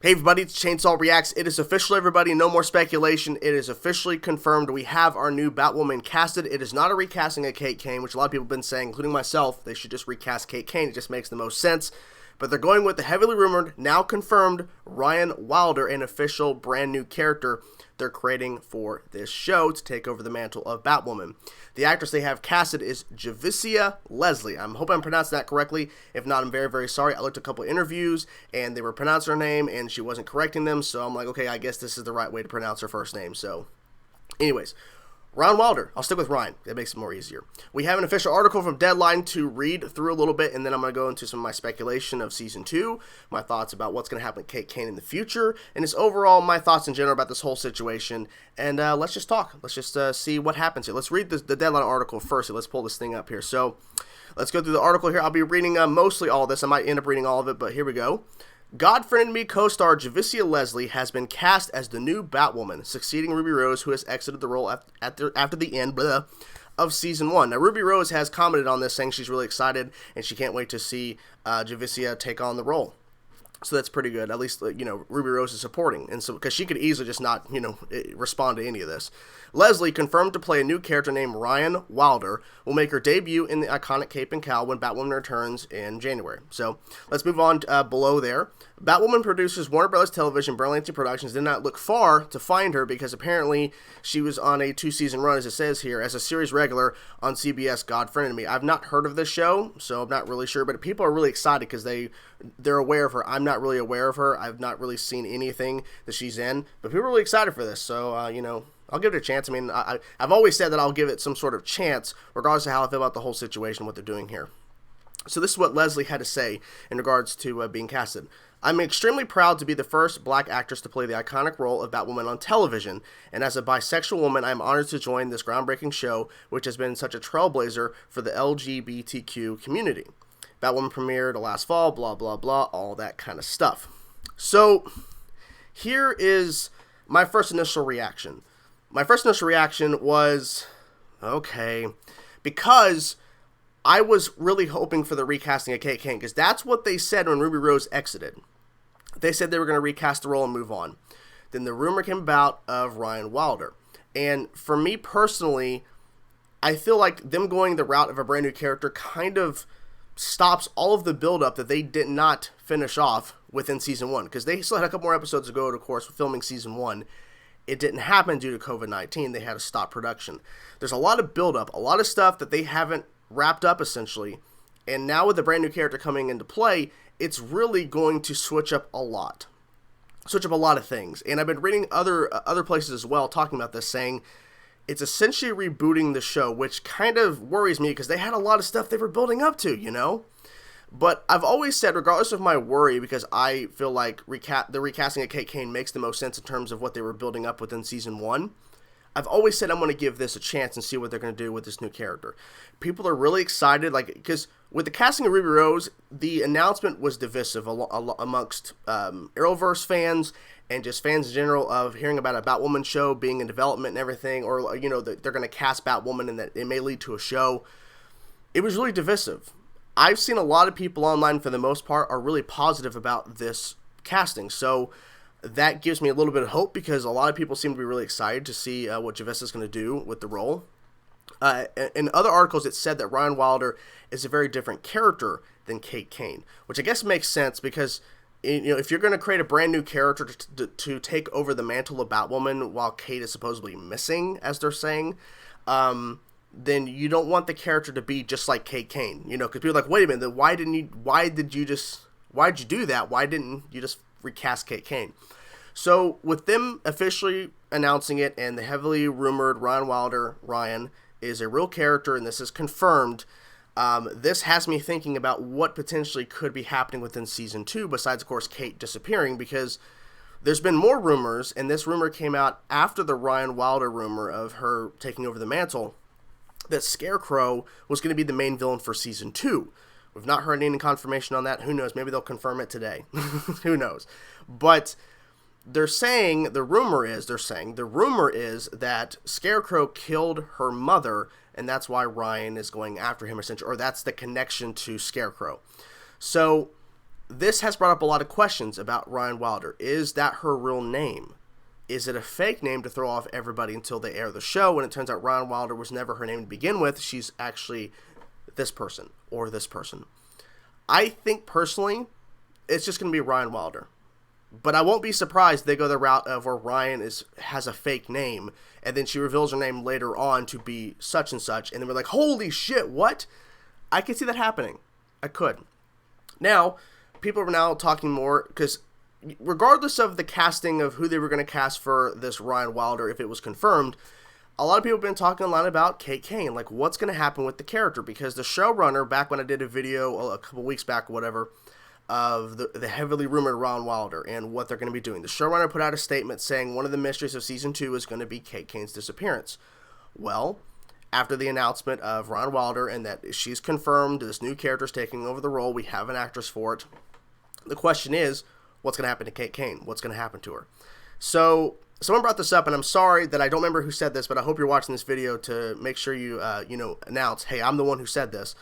Hey everybody, it's Chainsaw Reacts. It is official, everybody. No more speculation. It is officially confirmed. We have our new Batwoman casted. It is not a recasting of Kate Kane, which a lot of people have been saying, including myself. They should just recast Kate Kane. It just makes the most sense. But they're going with the heavily rumored, now confirmed, Ryan Wilder, an official brand new character they're creating for this show to take over the mantle of Batwoman. The actress they have casted is Javicia Leslie. I'm hoping I'm pronouncing that correctly. If not, I'm very, very sorry. I looked at a couple interviews, and they were pronouncing her name, and she wasn't correcting them, so I'm like, okay, I guess this is the right way to pronounce her first name. So, anyways, Ryan Wilder. I'll stick with Ryan. That makes it more easier. We have an official article from Deadline to read through a little bit, and then I'm going to go into some of my speculation of Season 2, my thoughts about what's going to happen with Kate Kane in the future, and just overall my thoughts in general about this whole situation. And let's just talk. Let's just see what happens here. Let's read the Deadline article first. Let's pull this thing up here. So let's go through the article here. I'll be reading mostly all of this. I might end up reading all of it, but here we go. God Friend Me co-star Javicia Leslie has been cast as the new Batwoman, succeeding Ruby Rose, who has exited the role after the end of Season 1. Now, Ruby Rose has commented on this, saying she's really excited, and she can't wait to see Javicia take on the role. So that's pretty good. At least, Ruby Rose is supporting. And so, because she could easily just not, respond to any of this. Leslie, confirmed to play a new character named Ryan Wilder, will make her debut in the iconic cape and cowl when Batwoman returns in January. So let's move on below there. Batwoman producers Warner Bros. Television, Burlington Productions did not look far to find her because apparently she was on a 2-season run, as it says here, as a series regular on CBS God Friended Me. I've not heard of this show, so I'm not really sure, but people are really excited because they're aware of her. I'm not really aware of her. I've not really seen anything that she's in, but people are really excited for this, so, I'll give it a chance. I mean, I've always said that I'll give it some sort of chance, regardless of how I feel about the whole situation, what they're doing here. So this is what Leslie had to say in regards to being casted. I'm extremely proud to be the first black actress to play the iconic role of Batwoman on television, and as a bisexual woman, I'm honored to join this groundbreaking show, which has been such a trailblazer for the LGBTQ community. Batwoman premiered last fall, blah, blah, blah, all that kind of stuff. So here is my first initial reaction. My first initial reaction was, okay, because I was really hoping for the recasting of Kate Kane, because that's what they said when Ruby Rose exited. They said they were going to recast the role and move on. Then the rumor came about of Ryan Wilder. And for me personally, I feel like them going the route of a brand new character kind of stops all of the build-up that they did not finish off within Season 1, because they still had a couple more episodes to go, of course, filming Season 1. It didn't happen due to COVID-19. They had to stop production. There's a lot of build-up, a lot of stuff that they haven't wrapped up, essentially. And now with the brand new character coming into play, it's really going to switch up a lot. Switch up a lot of things. And I've been reading other places as well talking about this, saying it's essentially rebooting the show, which kind of worries me because they had a lot of stuff they were building up to, But I've always said, regardless of my worry, because I feel like the recasting of Kate Kane makes the most sense in terms of what they were building up within Season 1, I've always said I'm going to give this a chance and see what they're going to do with this new character. People are really excited, because with the casting of Ruby Rose, the announcement was divisive amongst Arrowverse fans and just fans in general of hearing about a Batwoman show being in development and everything, or, that they're going to cast Batwoman and that it may lead to a show. It was really divisive. I've seen a lot of people online, for the most part, are really positive about this casting. So that gives me a little bit of hope, because a lot of people seem to be really excited to see what Javicia's going to do with the role. In other articles, it said that Ryan Wilder is a very different character than Kate Kane, which I guess makes sense because, if you're going to create a brand new character to take over the mantle of Batwoman while Kate is supposedly missing, as they're saying, then you don't want the character to be just like Kate Kane, because people are like, wait a minute, why did you do that? Why didn't you just recast Kate Kane? So with them officially announcing it, and the heavily rumored Ryan Wilder, Ryan, is a real character, and this is confirmed, this has me thinking about what potentially could be happening within Season 2, besides, of course, Kate disappearing, because there's been more rumors, and this rumor came out after the Ryan Wilder rumor of her taking over the mantle, that Scarecrow was going to be the main villain for Season 2. We've not heard any confirmation on that. Who knows? Maybe they'll confirm it today. Who knows? But the rumor is that Scarecrow killed her mother, and that's why Ryan is going after him, essentially, or that's the connection to Scarecrow. So this has brought up a lot of questions about Ryan Wilder. Is that her real name? Is it a fake name to throw off everybody until they air the show? When it turns out Ryan Wilder was never her name to begin with, she's actually this person or this person. I think personally, it's just going to be Ryan Wilder. But I won't be surprised they go the route of where Ryan has a fake name, and then she reveals her name later on to be such and such, and then we're like, holy shit, what? I could see that happening. I could. Now, people are now talking more, because regardless of the casting of who they were going to cast for this Ryan Wilder, if it was confirmed, a lot of people have been talking a lot about Kate Kane, like what's going to happen with the character, because the showrunner, back when I did a video a couple weeks back, whatever, of the heavily rumored Ryan Wilder and what they're going to be doing, the showrunner put out a statement saying one of the mysteries of season 2 is going to be Kate Kane's disappearance. Well, after the announcement of Ryan Wilder and that she's confirmed this new character is taking over the role, we have an actress for it. The question is, what's going to happen to Kate Kane? What's going to happen to her? So someone brought this up, and I'm sorry that I don't remember who said this, but I hope you're watching this video to make sure you, announce, hey, I'm the one who said this.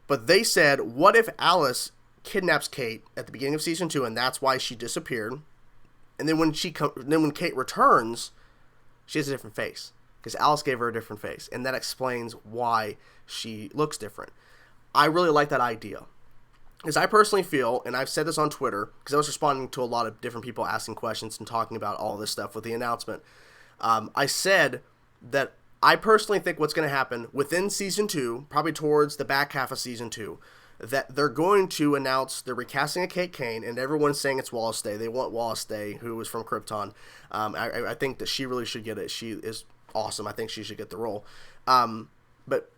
But they said, what if Alice kidnaps Kate at the beginning of season 2, and that's why she disappeared? And then when Kate returns, she has a different face, because Alice gave her a different face, and that explains why she looks different. I really like that idea. Because I personally feel, and I've said this on Twitter, because I was responding to a lot of different people asking questions and talking about all this stuff with the announcement. I said that I personally think what's going to happen within Season 2, probably towards the back half of Season 2, that they're going to announce the recasting of Kate Kane, and everyone's saying it's Wallace Day. They want Wallace Day, who was from Krypton. I think that she really should get it. She is awesome. I think she should get the role. But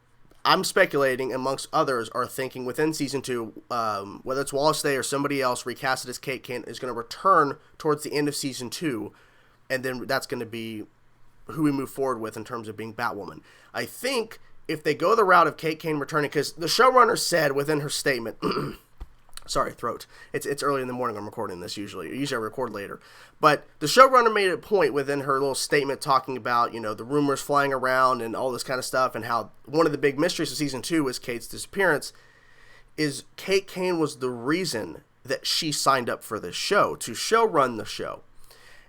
I'm speculating, amongst others, are thinking within Season 2, whether it's Wallace Day or somebody else recasted as Kate Kane is going to return towards the end of Season 2, and then that's going to be who we move forward with in terms of being Batwoman. I think if they go the route of Kate Kane returning, because the showrunner said within her statement, sorry, throat. It's early in the morning I'm recording this usually. Usually I record later. But the showrunner made a point within her little statement talking about, the rumors flying around and all this kind of stuff, and how one of the big mysteries of Season 2 is Kate's disappearance, is Kate Kane was the reason that she signed up for this show, to showrun the show.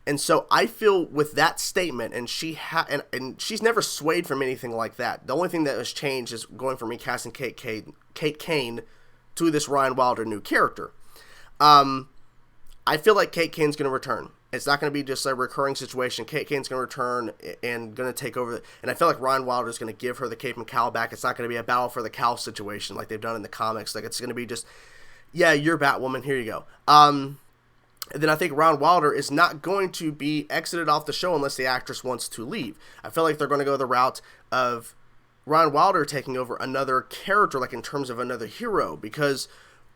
And so I feel with that statement, and she's never swayed from anything like that. The only thing that has changed is going from recasting Kate Kane to this Ryan Wilder new character. I feel like Kate Kane's going to return. It's not going to be just a recurring situation. Kate Kane's going to return and going to take over. And I feel like Ryan Wilder is going to give her the cape and cowl back. It's not going to be a battle for the cowl situation like they've done in the comics. Like, it's going to be just, yeah, you're Batwoman. Here you go. And then I think Ryan Wilder is not going to be exited off the show unless the actress wants to leave. I feel like they're going to go the route of Ryan Wilder taking over another character, like in terms of another hero, because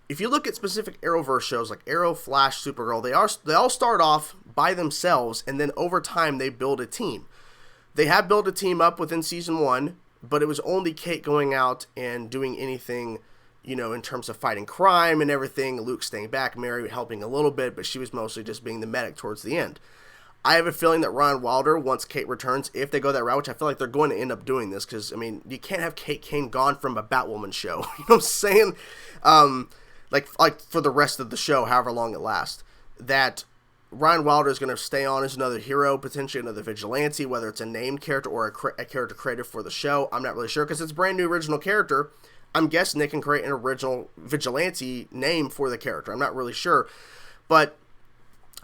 if you look at specific Arrowverse shows like Arrow, Flash, Supergirl, they all start off by themselves, and then over time they build a team. They have built a team up within Season 1, but it was only Kate going out and doing anything, in terms of fighting crime and everything. Luke staying back, Mary helping a little bit, but she was mostly just being the medic towards the end. I have a feeling that Ryan Wilder, once Kate returns, if they go that route, which I feel like they're going to end up doing this, because, you can't have Kate Kane gone from a Batwoman show. You know what I'm saying? Like for the rest of the show, however long it lasts, that Ryan Wilder is going to stay on as another hero, potentially another vigilante, whether it's a named character or a character created for the show. I'm not really sure, because it's a brand new original character. I'm guessing they can create an original vigilante name for the character. I'm not really sure, but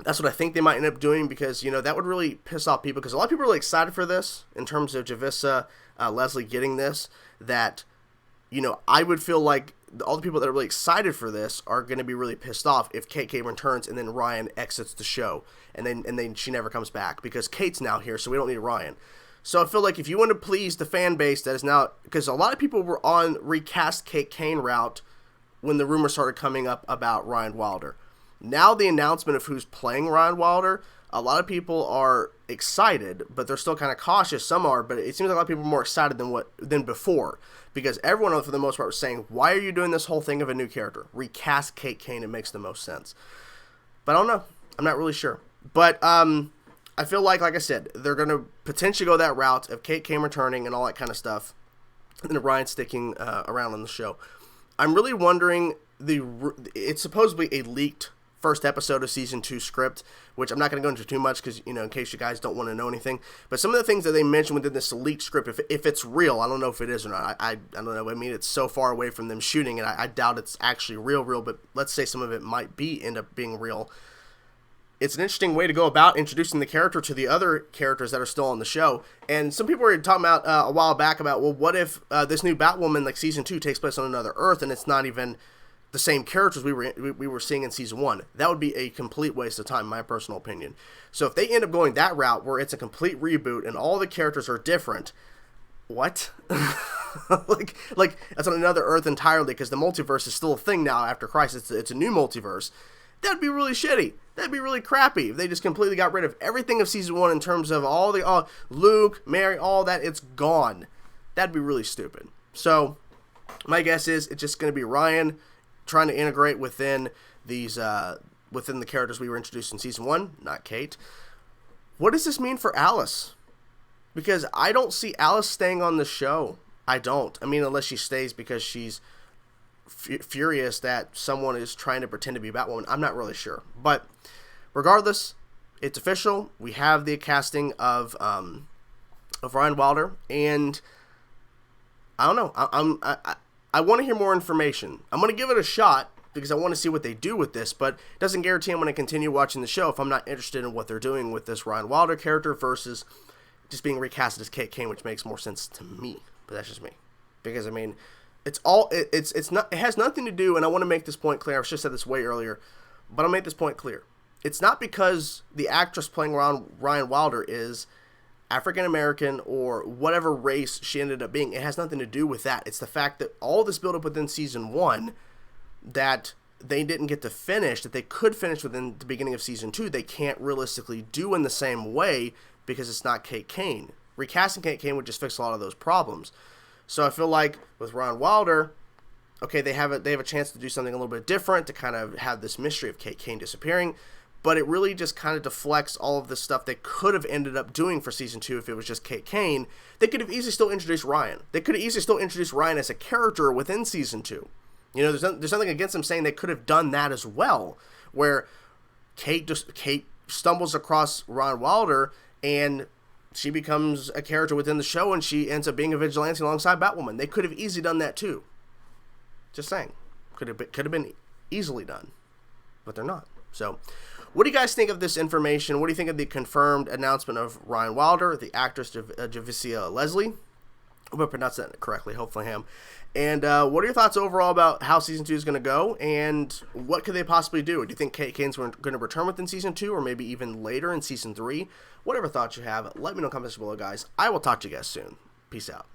that's what I think they might end up doing, because, that would really piss off people, because a lot of people are really excited for this in terms of Javicia, Leslie getting this, that, I would feel like all the people that are really excited for this are going to be really pissed off if Kate Kane returns and then Ryan exits the show, and then she never comes back, because Kate's now here, so we don't need Ryan. So I feel like if you want to please the fan base that is now, because a lot of people were on recast Kate Kane route when the rumors started coming up about Ryan Wilder. Now the announcement of who's playing Ryan Wilder, a lot of people are excited, but they're still kind of cautious. Some are, but it seems like a lot of people are more excited than before, because everyone, for the most part, was saying, why are you doing this whole thing of a new character? Recast Kate Kane, it makes the most sense. But I don't know. I'm not really sure. But I feel like I said, they're going to potentially go that route of Kate Kane returning and all that kind of stuff, and then Ryan sticking around on the show. I'm really wondering, it's supposedly a leaked first episode of season 2 script, which I'm not going to go into too much because, in case you guys don't want to know anything. But some of the things that they mentioned within this leaked script, if it's real, I don't know if it is or not. I don't know. I mean, it's so far away from them shooting, and I doubt it's actually real. But let's say some of it might end up being real. It's an interesting way to go about introducing the character to the other characters that are still on the show. And some people were talking about a while back about, well, what if this new Batwoman, like season 2, takes place on another Earth, and it's not even the same characters we were seeing in season 1? That would be a complete waste of time, in my personal opinion. So if they end up going that route, where it's a complete reboot and all the characters are different, what? like that's on another Earth entirely, because the multiverse is still a thing now after Crisis. It's a new multiverse. That'd be really shitty. That'd be really crappy if they just completely got rid of everything of season 1 in terms of all the Luke, Mary, all that. It's gone. That'd be really stupid. So my guess is it's just going to be Ryan trying to integrate within these within the characters we were introduced in season 1, not Kate. What does this mean for Alice? Because I don't see Alice staying on the show. I don't. I mean, unless she stays because she's furious that someone is trying to pretend to be Batwoman. I'm not really sure. But regardless, it's official. We have the casting of Ryan Wilder, and I don't know. I want to hear more information. I'm going to give it a shot because I want to see what they do with this, but it doesn't guarantee I'm going to continue watching the show if I'm not interested in what they're doing with this Ryan Wilder character versus just being recasted as Kate Kane, which makes more sense to me. But that's just me. Because, I mean, it has nothing to do, and I want to make this point clear. I should have said this way earlier, but I'll make this point clear. It's not because the actress playing Ryan Wilder is African American or whatever race she ended up being. It has nothing to do with that. It's the fact that all this build up within season 1 that they didn't get to finish, that they could finish within the beginning of season 2, they can't realistically do in the same way because it's not Kate Kane. Recasting Kate Kane would just fix a lot of those problems. So I feel like with Ryan Wilder, okay, they have a chance to do something a little bit different, to kind of have this mystery of Kate Kane disappearing, but it really just kind of deflects all of the stuff they could have ended up doing for season 2 if it was just Kate Kane. They could have easily still introduced Ryan. They could have easily still introduced Ryan as a character within season 2. There's nothing against them saying they could have done that as well, where Kate stumbles across Ryan Wilder and she becomes a character within the show, and she ends up being a vigilante alongside Batwoman. They could have easily done that too. Just saying. Could have been easily done. But they're not. So, what do you guys think of this information? What do you think of the confirmed announcement of Ryan Wilder, the actress Javicia Leslie? I hope I pronounced that correctly. Hopefully I am. And what are your thoughts overall about how season 2 is going to go, and what could they possibly do? Do you think Kate Kane's going to return within season 2, or maybe even later in season 3? Whatever thoughts you have, let me know in the comments below, guys. I will talk to you guys soon. Peace out.